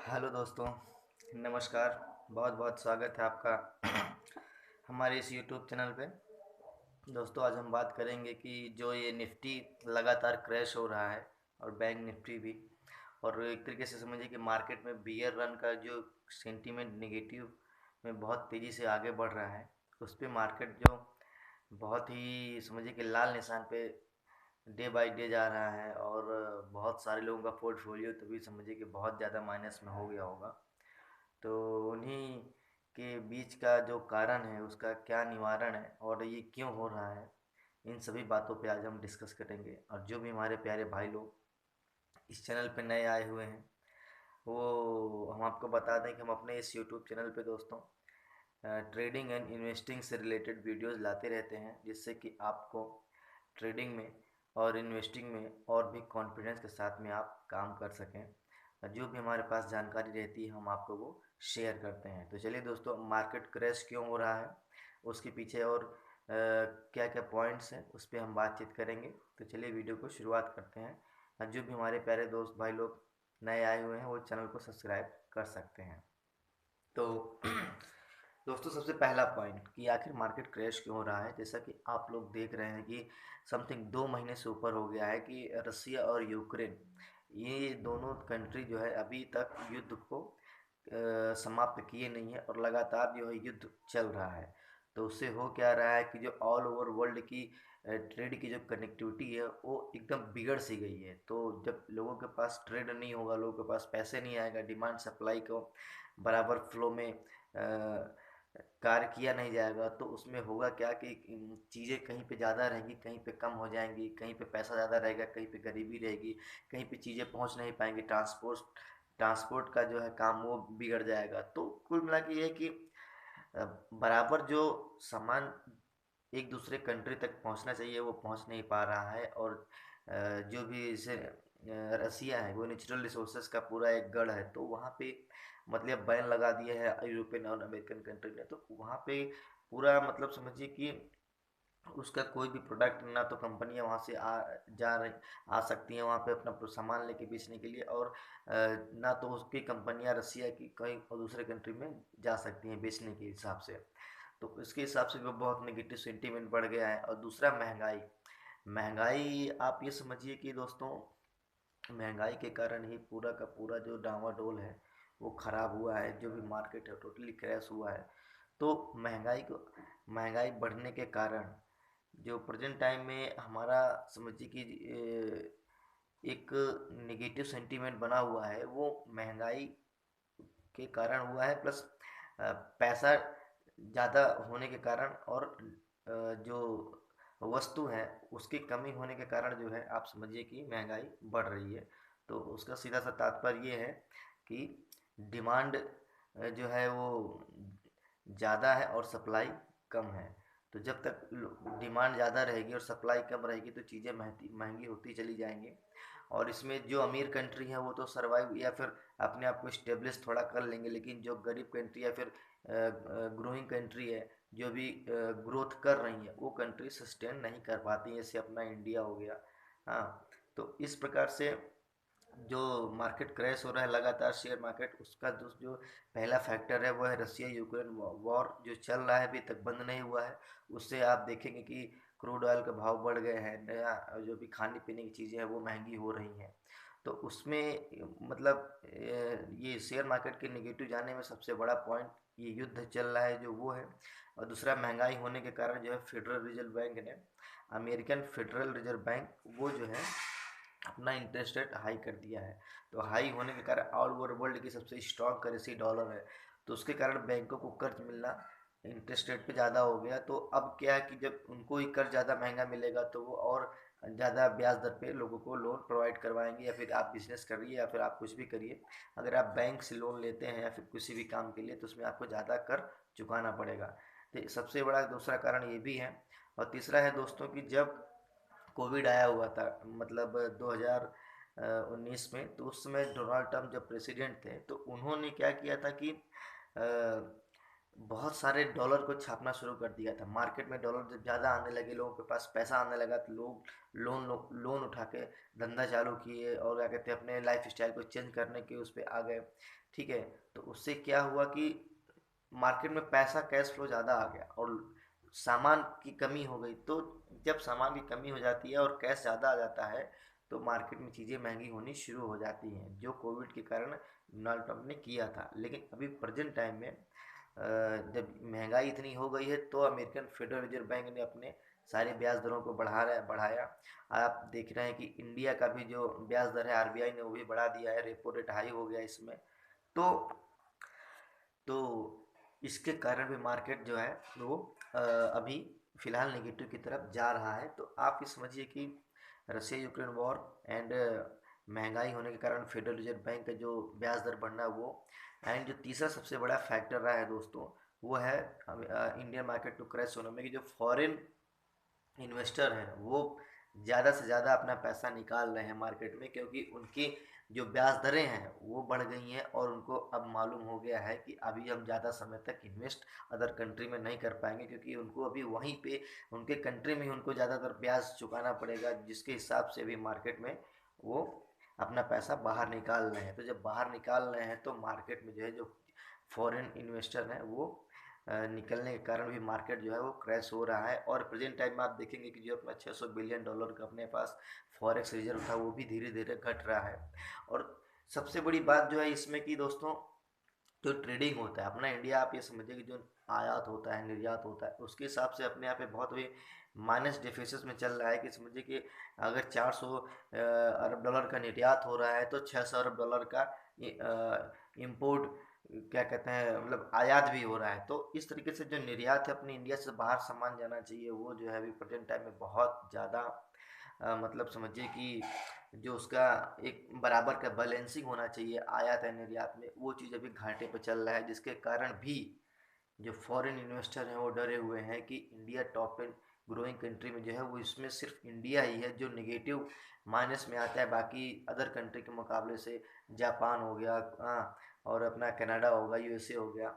Hello दोस्तों, नमस्कार। बहुत बहुत स्वागत है आपका हमारे इस यूट्यूब चैनल पे। दोस्तों, आज हम बात करेंगे कि जो ये निफ्टी लगातार क्रैश हो रहा है और बैंक निफ्टी भी, और एक तरीके से समझिए कि मार्केट में बियर रन का जो सेंटीमेंट नेगेटिव में बहुत तेज़ी से आगे बढ़ रहा है, उस पे मार्केट जो बहुत ही समझिए कि लाल निशान पे डे बाय डे जा रहा है, और बहुत सारे लोगों का पोर्टफोलियो तो भी समझिए कि बहुत ज़्यादा माइनस में हो गया होगा। तो उन्हीं के बीच का जो कारण है उसका क्या निवारण है और ये क्यों हो रहा है, इन सभी बातों पे आज हम डिस्कस करेंगे। और जो भी हमारे प्यारे भाई लोग इस चैनल पे नए आए हुए हैं, वो हम आपको बता दें कि हम अपने इस यूट्यूब चैनल पे दोस्तों ट्रेडिंग एंड इन्वेस्टिंग से रिलेटेड वीडियोस लाते रहते हैं, जिससे कि आपको ट्रेडिंग में और इन्वेस्टिंग में और भी कॉन्फिडेंस के साथ में आप काम कर सकें। जो भी हमारे पास जानकारी रहती है हम आपको वो शेयर करते हैं। तो चलिए दोस्तों, मार्केट क्रैश क्यों हो रहा है, उसके पीछे और क्या क्या पॉइंट्स हैं, उस पर हम बातचीत करेंगे। तो चलिए वीडियो को शुरुआत करते हैं। जो भी हमारे प्यारे दोस्त भाई लोग नए आए हुए हैं वो चैनल को सब्सक्राइब कर सकते हैं। तो दोस्तों, सबसे पहला पॉइंट कि आखिर मार्केट क्रैश क्यों हो रहा है। जैसा कि आप लोग देख रहे हैं कि समथिंग 2 महीने से ऊपर हो गया है कि रसिया और यूक्रेन, ये दोनों कंट्री जो है अभी तक युद्ध को समाप्त किए नहीं है, और लगातार जो है युद्ध चल रहा है। तो उससे हो क्या रहा है कि जो ऑल ओवर वर्ल्ड की ट्रेड की जो कनेक्टिविटी है वो एकदम बिगड़ सी गई है। तो जब लोगों के पास ट्रेड नहीं होगा, लोगों के पास पैसे नहीं आएगा, डिमांड सप्लाई को बराबर फ्लो में कार्य किया नहीं जाएगा, तो उसमें होगा क्या कि चीज़ें कहीं पे ज़्यादा रहेंगी, कहीं पे कम हो जाएंगी, कहीं पे पैसा ज़्यादा रहेगा, कहीं पे गरीबी रहेगी, कहीं पे चीज़ें पहुंच नहीं पाएंगी, ट्रांसपोर्ट का जो है काम वो बिगड़ जाएगा। तो कुल मिला के ये है कि बराबर जो सामान एक दूसरे कंट्री तक पहुंचना चाहिए वो पहुंच नहीं पा रहा है। और जो भी इसे रसिया है वो नेचुरल रिसोर्सेज का पूरा एक गढ़ है, तो वहाँ पे मतलब बैन लगा दिया है यूरोपियन और अमेरिकन कंट्री ने। तो वहाँ पे पूरा मतलब समझिए कि उसका कोई भी प्रोडक्ट ना तो कंपनियां वहाँ से आ सकती हैं वहाँ पे अपना सामान लेके बेचने के लिए, और ना तो उसकी कंपनियां रसिया की कहीं और दूसरे कंट्री में जा सकती हैं बेचने के हिसाब से। तो इसके हिसाब से भी बहुत नेगेटिव सेंटीमेंट बढ़ गया है। और दूसरा, महंगाई। महंगाई आप ये समझिए कि दोस्तों, महंगाई के कारण ही पूरा का पूरा जो डामाडोल है वो खराब हुआ है। जो भी मार्केट है टोटली क्रैश हुआ है। तो महंगाई बढ़ने के कारण जो प्रेजेंट टाइम में हमारा समझिए कि एक नेगेटिव सेंटीमेंट बना हुआ है, वो महंगाई के कारण हुआ है, प्लस पैसा ज़्यादा होने के कारण, और जो वस्तु है उसकी कमी होने के कारण जो है आप समझिए कि महंगाई बढ़ रही है। तो उसका सीधा सा तात्पर्य ये है कि डिमांड जो है वो ज़्यादा है और सप्लाई कम है। तो जब तक डिमांड ज़्यादा रहेगी और सप्लाई कम रहेगी तो चीज़ें महंगी महंगी होती चली जाएंगी। और इसमें जो अमीर कंट्री है वो तो सरवाइव या फिर अपने आप को स्टेब्लिश थोड़ा कर लेंगे, लेकिन जो गरीब कंट्री या फिर ग्रोइंग कंट्री है, जो भी ग्रोथ कर रही है, वो कंट्री सस्टेन नहीं कर पाती, जैसे अपना इंडिया हो गया। हाँ, तो इस प्रकार से जो मार्केट क्रैश हो रहा है लगातार शेयर मार्केट, उसका जो पहला फैक्टर है वो है रसिया यूक्रेन वॉर जो चल रहा है, अभी तक बंद नहीं हुआ है। उससे आप देखेंगे कि क्रूड ऑयल के भाव बढ़ गए हैं, नया जो भी खाने पीने की चीज़ें हैं वो महंगी हो रही हैं। तो उसमें मतलब ये शेयर मार्केट के नेगेटिव जाने में सबसे बड़ा पॉइंट ये युद्ध चल रहा है जो वो है। और दूसरा, महंगाई होने के कारण जो है फेडरल रिजर्व बैंक ने, अमेरिकन फेडरल रिजर्व बैंक, वो जो है अपना इंटरेस्ट रेट हाई कर दिया है। तो हाई होने के कारण ऑल ओवर वर्ल्ड की सबसे स्ट्रॉन्ग करेंसी डॉलर है, तो उसके कारण बैंकों को कर्ज मिलना इंटरेस्ट रेट पे ज़्यादा हो गया। तो अब क्या है कि जब उनको ही कर्ज ज़्यादा महंगा मिलेगा तो वो और ज़्यादा ब्याज दर पे लोगों को लोन प्रोवाइड करवाएंगे। या फिर आप बिजनेस करिए या फिर आप कुछ भी करिए, अगर आप बैंक से लोन लेते हैं या फिर किसी भी काम के लिए, तो उसमें आपको ज़्यादा कर चुकाना पड़ेगा। तो सबसे बड़ा दूसरा कारण ये भी है। और तीसरा है दोस्तों कि जब कोविड आया हुआ था, मतलब 2019 में, तो उस समय डोनाल्ड ट्रंप जब प्रेसिडेंट थे तो उन्होंने क्या किया था कि बहुत सारे डॉलर को छापना शुरू कर दिया था। मार्केट में डॉलर जब ज़्यादा आने लगे, लोगों के पास पैसा आने लगा, तो लोग लोन उठा के धंधा चालू किए और क्या कहते हैं अपने लाइफ स्टाइल को चेंज करने के उस पे आ गए। ठीक है, तो उससे क्या हुआ कि मार्केट में पैसा कैश फ्लो ज़्यादा आ गया और सामान की कमी हो गई। तो जब सामान की कमी हो जाती है और कैश ज़्यादा आ जाता है तो मार्केट में चीज़ें महंगी होनी शुरू हो जाती हैं, जो कोविड के कारण डोनाल्ड ट्रंप ने किया था। लेकिन अभी प्रेजेंट टाइम में जब महंगाई इतनी हो गई है तो अमेरिकन फेडरल रिजर्व बैंक ने अपने सारी ब्याज दरों को बढ़ाया। आप देख रहे हैं कि इंडिया का भी जो ब्याज दर है आरबीआई ने वो भी बढ़ा दिया है, रेपो रेट हाई हो गया इसमें। तो तो इसके कारण भी मार्केट जो है वो अभी फिलहाल नेगेटिव की तरफ जा रहा है। तो आप ये समझिए कि रशिया यूक्रेन वॉर एंड महंगाई होने के कारण फेडरल रिजर्व बैंक का जो ब्याज दर बढ़ना वो, एंड जो तीसरा सबसे बड़ा फैक्टर रहा है दोस्तों वो है इंडियन मार्केट टू क्रैश होने में कि जो फॉरेन इन्वेस्टर हैं वो ज़्यादा से ज़्यादा अपना पैसा निकाल रहे हैं मार्केट में, क्योंकि उनकी जो ब्याज दरें हैं वो बढ़ गई हैं और उनको अब मालूम हो गया है कि अभी हम ज़्यादा समय तक इन्वेस्ट अदर कंट्री में नहीं कर पाएंगे, क्योंकि उनको अभी वहीं पे उनके कंट्री में ही उनको ज़्यादातर ब्याज चुकाना पड़ेगा, जिसके हिसाब से अभी मार्केट में वो अपना पैसा बाहर निकाल रहे हैं। तो जब बाहर निकाल रहे हैं तो मार्केट में जो है जो फॉरेन इन्वेस्टर हैं वो निकलने के कारण भी मार्केट जो है वो क्रैश हो रहा है। और प्रेजेंट टाइम में आप देखेंगे कि जो अपना 600 बिलियन डॉलर का अपने पास फॉरेक्स रिजर्व था वो भी धीरे धीरे घट रहा है। और सबसे बड़ी बात जो है इसमें कि दोस्तों जो ट्रेडिंग होता है अपना इंडिया, आप ये समझिए कि जो आयात होता है निर्यात होता है उसके हिसाब से अपने यहाँ पे बहुत ही माइनस डिफिसिट में चल रहा है। कि समझिए कि अगर 400 अरब डॉलर का निर्यात हो रहा है तो 600 अरब डॉलर का इम्पोर्ट क्या कहते हैं मतलब आयात भी हो रहा है। तो इस तरीके से जो निर्यात है अपने इंडिया से बाहर सामान जाना चाहिए वो जो है अभी प्रेजेंट टाइम में बहुत ज़्यादा मतलब समझिए कि जो उसका एक बराबर का बैलेंसिंग होना चाहिए आयात है निर्यात में, वो चीज़ अभी घाटे पे चल रहा है, जिसके कारण भी जो फॉरेन इन्वेस्टर हैं वो डरे हुए हैं कि इंडिया टॉप 10 ग्रोइंग कंट्री में जो है वो इसमें सिर्फ इंडिया ही है जो नेगेटिव माइनस में आता है, बाकी अदर कंट्री के मुकाबले से जापान हो गया और अपना कनाडा होगा, यूएसए हो गया।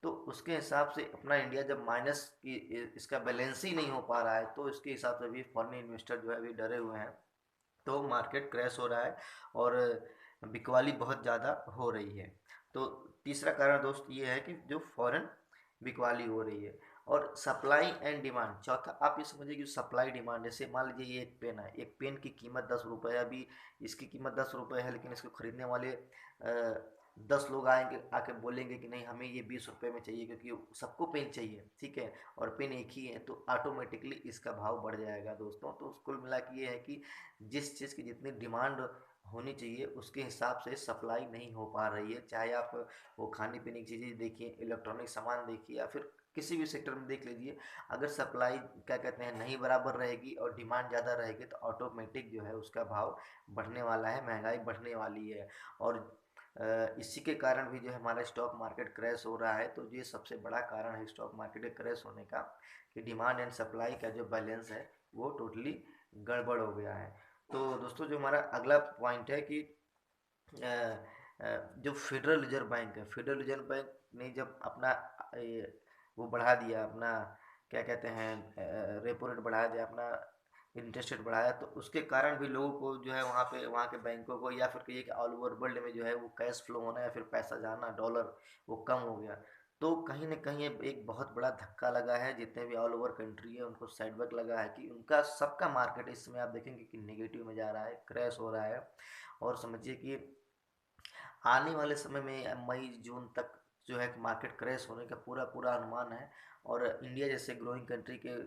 तो उसके हिसाब से अपना इंडिया जब माइनस की इसका बैलेंस ही नहीं हो पा रहा है तो इसके हिसाब से भी फॉरेन इन्वेस्टर जो है अभी डरे हुए हैं। तो मार्केट क्रैश हो रहा है और बिकवाली बहुत ज़्यादा हो रही है। तो तीसरा कारण दोस्त ये है कि जो फॉरेन बिकवाली हो रही है। और सप्लाई एंड डिमांड चौथा, आप ये समझिए कि सप्लाई डिमांड, जैसे मान लीजिए ये एक पेन है, एक पेन की कीमत 10 रुपये है, अभी इसकी कीमत 10 रुपये है, लेकिन इसको खरीदने वाले 10 लोग आएंगे आके बोलेंगे कि नहीं हमें ये 20 रुपये में चाहिए, क्योंकि सबको पेन चाहिए, ठीक है, और पेन एक ही है, तो ऑटोमेटिकली इसका भाव बढ़ जाएगा दोस्तों। तो कुल मिला के ये है कि जिस चीज़ की जितनी डिमांड होनी चाहिए उसके हिसाब से सप्लाई नहीं हो पा रही है। चाहे आप वो खाने पीने की चीज़ें देखिए, इलेक्ट्रॉनिक सामान देखिए, या फिर किसी भी सेक्टर में देख लीजिए, अगर सप्लाई क्या कहते हैं नहीं बराबर रहेगी और डिमांड ज़्यादा रहेगी तो ऑटोमेटिक जो है उसका भाव बढ़ने वाला है, महंगाई बढ़ने वाली है। और इसी के कारण भी जो है हमारा स्टॉक मार्केट क्रैश हो रहा है। तो ये सबसे बड़ा कारण है स्टॉक मार्केट के क्रैश होने का कि डिमांड एंड सप्लाई का जो बैलेंस है वो टोटली गड़बड़ हो गया है। तो दोस्तों जो हमारा अगला पॉइंट है कि जो फेडरल रिजर्व बैंक है, फेडरल रिजर्व बैंक ने जब अपना वो बढ़ा दिया अपना क्या कहते हैं रेपो रेट बढ़ा दिया, अपना इंटरेस्ट रेट बढ़ाया, तो उसके कारण भी लोगों को जो है वहाँ पे वहाँ के बैंकों को या फिर कहिए कि ऑल ओवर वर्ल्ड में जो है वो कैश फ्लो होना या फिर पैसा जाना डॉलर वो कम हो गया। तो कहीं ना कहीं एक बहुत बड़ा धक्का लगा है, जितने भी ऑल ओवर कंट्री है उनको साइडबैक लगा है कि उनका सबका मार्केट इस समय आप देखेंगे कि नेगेटिव में जा रहा है, क्रैश हो रहा है। और समझिए कि आने वाले समय में मई जून तक जो है मार्केट क्रैश होने का पूरा पूरा अनुमान है। और इंडिया जैसे ग्रोइंग कंट्री के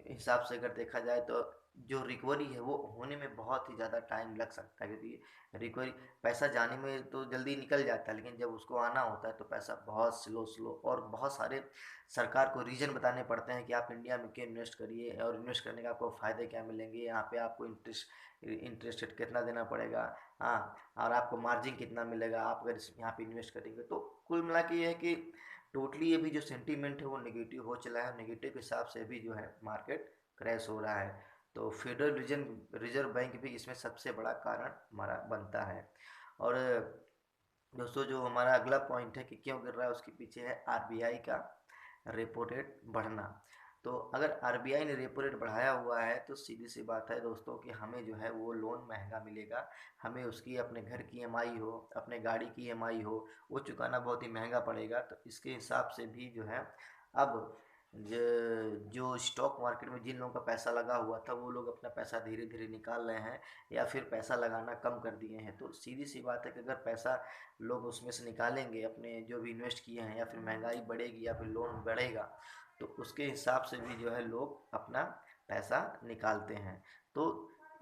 हिसाब से अगर देखा जाए तो जो रिकवरी है वो होने में बहुत ही ज़्यादा टाइम लग सकता है, क्योंकि रिकवरी पैसा जाने में तो जल्दी निकल जाता है, लेकिन जब उसको आना होता है तो पैसा बहुत स्लो स्लो, और बहुत सारे सरकार को रीजन बताने पड़ते हैं कि आप इंडिया में क्यों इन्वेस्ट करिए और इन्वेस्ट करने का आपको फ़ायदे क्या मिलेंगे, यहाँ पे आपको इंटरेस्ट रेट कितना देना पड़ेगा, हाँ, और आपको मार्जिन कितना मिलेगा आप अगर यहाँ पे इन्वेस्ट करेंगे। तो कुल मिला के ये है कि टोटली ये भी जो सेंटीमेंट है वो नेगेटिव हो चला है, नेगेटिव के हिसाब से भी जो है मार्केट क्रैश हो रहा है। तो फेडरल रिजर्व बैंक भी इसमें सबसे बड़ा कारण हमारा बनता है। और दोस्तों जो हमारा अगला पॉइंट है कि क्यों गिर रहा है, उसके पीछे है आरबीआई का रेपो रेट बढ़ना। तो अगर आरबीआई ने रेपो रेट बढ़ाया हुआ है तो सीधी सी बात है दोस्तों कि हमें जो है वो लोन महंगा मिलेगा। हमें उसकी अपने घर की ईएमआई हो, अपने गाड़ी की ईएमआई हो, वो चुकाना बहुत ही महंगा पड़ेगा। तो इसके हिसाब से भी जो है अब जो स्टॉक मार्केट में जिन लोगों का पैसा लगा हुआ था वो लोग अपना पैसा धीरे धीरे निकाल रहे हैं या फिर पैसा लगाना कम कर दिए हैं। तो सीधी सी बात है कि अगर पैसा लोग उसमें से निकालेंगे अपने जो भी इन्वेस्ट किए हैं, या फिर महंगाई बढ़ेगी या फिर लोन बढ़ेगा, तो उसके हिसाब से भी जो है लोग अपना पैसा निकालते हैं। तो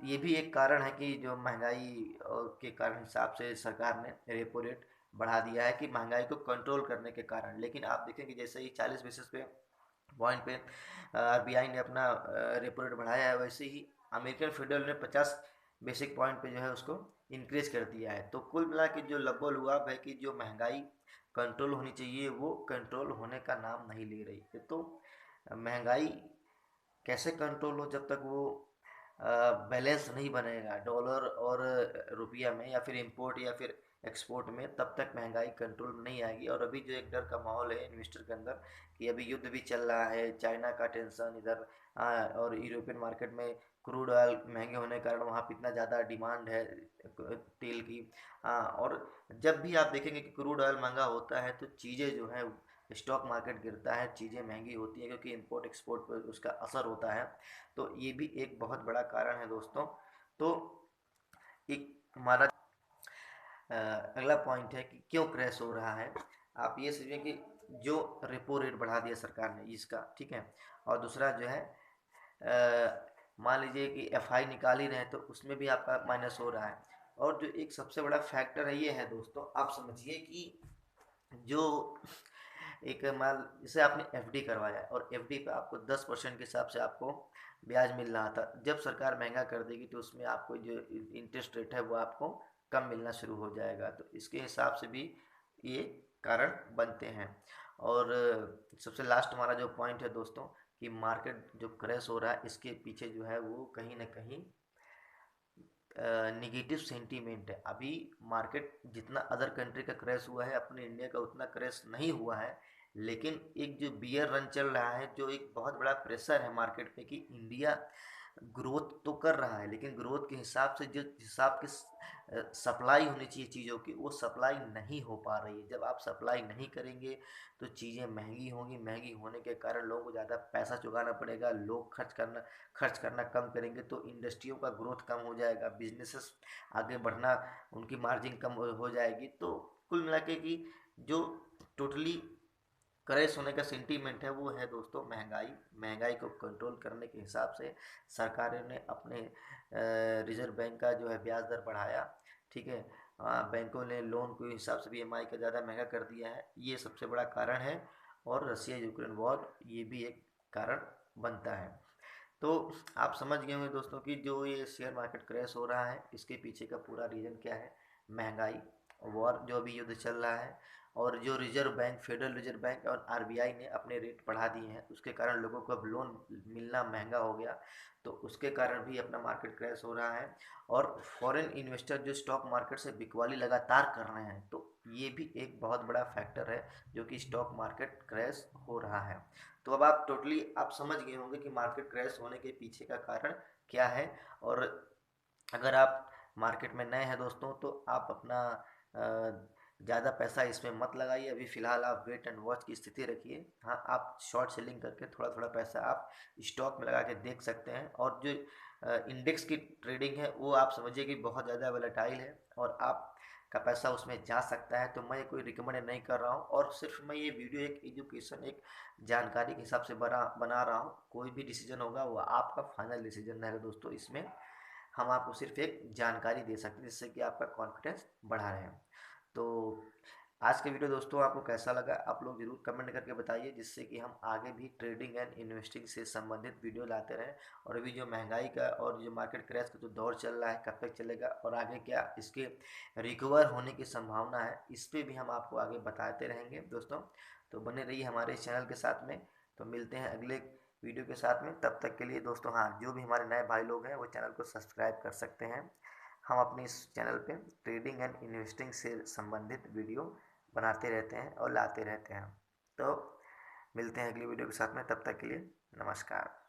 ये भी एक कारण है कि जो महंगाई के कारण हिसाब से सरकार ने रेपो रेट बढ़ा दिया है कि महंगाई को कंट्रोल करने के कारण। लेकिन आप देखेंगे जैसे ही 40 बेसिस पे पॉइंट पे आरबीआई ने अपना रेपो रेट बढ़ाया है, वैसे ही अमेरिकन फेडरल ने 50 बेसिक पॉइंट पे जो है उसको इंक्रीज कर दिया है। तो कुल मिला के जो लबोलुआब है कि जो महंगाई कंट्रोल होनी चाहिए वो कंट्रोल होने का नाम नहीं ले रही है। तो महंगाई कैसे कंट्रोल हो, जब तक वो बैलेंस नहीं बनेगा डॉलर और रुपया में, या फिर इंपोर्ट या फिर एक्सपोर्ट में, तब तक महंगाई कंट्रोल में नहीं आएगी। और अभी जो एक डर का माहौल है इन्वेस्टर के अंदर कि अभी युद्ध भी चल रहा है, चाइना का टेंशन इधर, और यूरोपियन मार्केट में क्रूड ऑयल महंगे होने के कारण वहाँ पे इतना ज़्यादा डिमांड है तेल की। और जब भी आप देखेंगे कि क्रूड ऑयल महंगा होता है तो चीज़ें जो हैं, स्टॉक मार्केट गिरता है, चीज़ें महंगी होती हैं, क्योंकि इंपोर्ट एक्सपोर्ट पर उसका असर होता है। तो ये भी एक बहुत बड़ा कारण है दोस्तों। तो एक हमारा अगला पॉइंट है कि क्यों क्रैश हो रहा है। आप ये समझिए कि जो रेपो रेट बढ़ा दिया सरकार ने इसका, ठीक है, और दूसरा जो है मान लीजिए कि एफआई निकाल ही रहे हैं तो उसमें भी आपका माइनस हो रहा है। और जो एक सबसे बड़ा फैक्टर है ये है दोस्तों, आप समझिए कि जो एक मान जैसे आपने एफडी करवाया और एफडी पे आपको 10% के हिसाब से आपको ब्याज मिल रहा था, जब सरकार महंगा कर देगी तो उसमें आपको जो इंटरेस्ट रेट है वो आपको कम मिलना शुरू हो जाएगा। तो इसके हिसाब से भी ये कारण बनते हैं। और सबसे लास्ट हमारा जो पॉइंट है दोस्तों कि मार्केट जो क्रैश हो रहा है इसके पीछे जो है वो कहीं ना कहीं निगेटिव सेंटीमेंट है। अभी मार्केट जितना अदर कंट्री का क्रैश हुआ है अपने इंडिया का उतना क्रैश नहीं हुआ है। लेकिन एक जो बियर रन चल रहा है, जो एक बहुत बड़ा प्रेशर है मार्केट पे कि इंडिया ग्रोथ तो कर रहा है, लेकिन ग्रोथ के हिसाब से जिस हिसाब की सप्लाई होनी चाहिए चीज़ों की वो सप्लाई नहीं हो पा रही है। जब आप सप्लाई नहीं करेंगे तो चीज़ें महंगी होंगी, महंगी होने के कारण लोगों को ज़्यादा पैसा चुकाना पड़ेगा, लोग खर्च करना कम करेंगे तो इंडस्ट्रियों का ग्रोथ कम हो जाएगा, बिजनेसेस आगे बढ़ना, उनकी मार्जिन कम हो जाएगी। तो कुल मिला के कि जो टोटली क्रैश होने का सेंटीमेंट है वो है दोस्तों महंगाई। महंगाई को कंट्रोल करने के हिसाब से सरकार ने अपने रिजर्व बैंक का जो है ब्याज दर बढ़ाया, ठीक है। बैंकों ने लोन के हिसाब से भी ईएमआई का ज़्यादा महंगा कर दिया है, ये सबसे बड़ा कारण है। और रसिया यूक्रेन वॉर ये भी एक कारण बनता है। तो आप समझ गए होंगे दोस्तों कि जो ये शेयर मार्केट क्रैश हो रहा है इसके पीछे का पूरा रीज़न क्या है। महंगाई, वॉर जो अभी युद्ध चल रहा है, और जो reserve bank, federal reserve bank और आरबीआई ने अपने रेट बढ़ा दिए हैं, उसके कारण लोगों को अब लोन मिलना महंगा हो गया। तो उसके कारण भी अपना मार्केट क्रैश हो रहा है। और फॉरेन इन्वेस्टर जो स्टॉक मार्केट से बिकवाली लगातार कर रहे हैं, तो ये भी एक बहुत बड़ा फैक्टर है जो कि स्टॉक मार्केट क्रैश हो रहा है। तो अब आप टोटली आप समझ गए होंगे कि मार्केट क्रैश होने के पीछे का कारण क्या है। और अगर आप मार्केट में नए हैं दोस्तों तो आप अपना ज़्यादा पैसा इसमें मत लगाइए। अभी फ़िलहाल आप वेट एंड वॉच की स्थिति रखिए। हाँ, आप शॉर्ट सेलिंग करके थोड़ा थोड़ा पैसा आप स्टॉक में लगा के देख सकते हैं। और जो इंडेक्स की ट्रेडिंग है वो आप समझिए कि बहुत ज़्यादा वोलेटाइल है और आप का पैसा उसमें जा सकता है। तो मैं कोई रिकमेंड नहीं कर रहा हूँ, और सिर्फ मैं ये वीडियो एक एजुकेशन, एक जानकारी के हिसाब से बना रहा हूँ। कोई भी डिसीजन होगा वो आपका फाइनल डिसीजन रहेगा दोस्तों। इसमें हम आपको सिर्फ एक जानकारी दे सकते हैं जिससे कि आपका कॉन्फिडेंस बढ़ा रहे। तो आज का वीडियो दोस्तों आपको कैसा लगा आप लोग ज़रूर कमेंट करके बताइए, जिससे कि हम आगे भी ट्रेडिंग एंड इन्वेस्टिंग से संबंधित वीडियो लाते रहें। और अभी जो महंगाई का और जो मार्केट क्रैश का जो दौर चल रहा है कब तक चलेगा और आगे क्या इसके रिकवर होने की संभावना है, इस पर भी हम आपको आगे बताते रहेंगे दोस्तों। तो बने रहिए हमारे इस चैनल के साथ में। तो मिलते हैं अगले वीडियो के साथ में, तब तक के लिए दोस्तों हाँ, जो भी हमारे नए भाई लोग हैं वो चैनल को सब्सक्राइब कर सकते हैं। हम अपनी इस चैनल पे ट्रेडिंग एंड इन्वेस्टिंग से संबंधित वीडियो बनाते रहते हैं और लाते रहते हैं। तो मिलते हैं अगली वीडियो के साथ में, तब तक के लिए नमस्कार।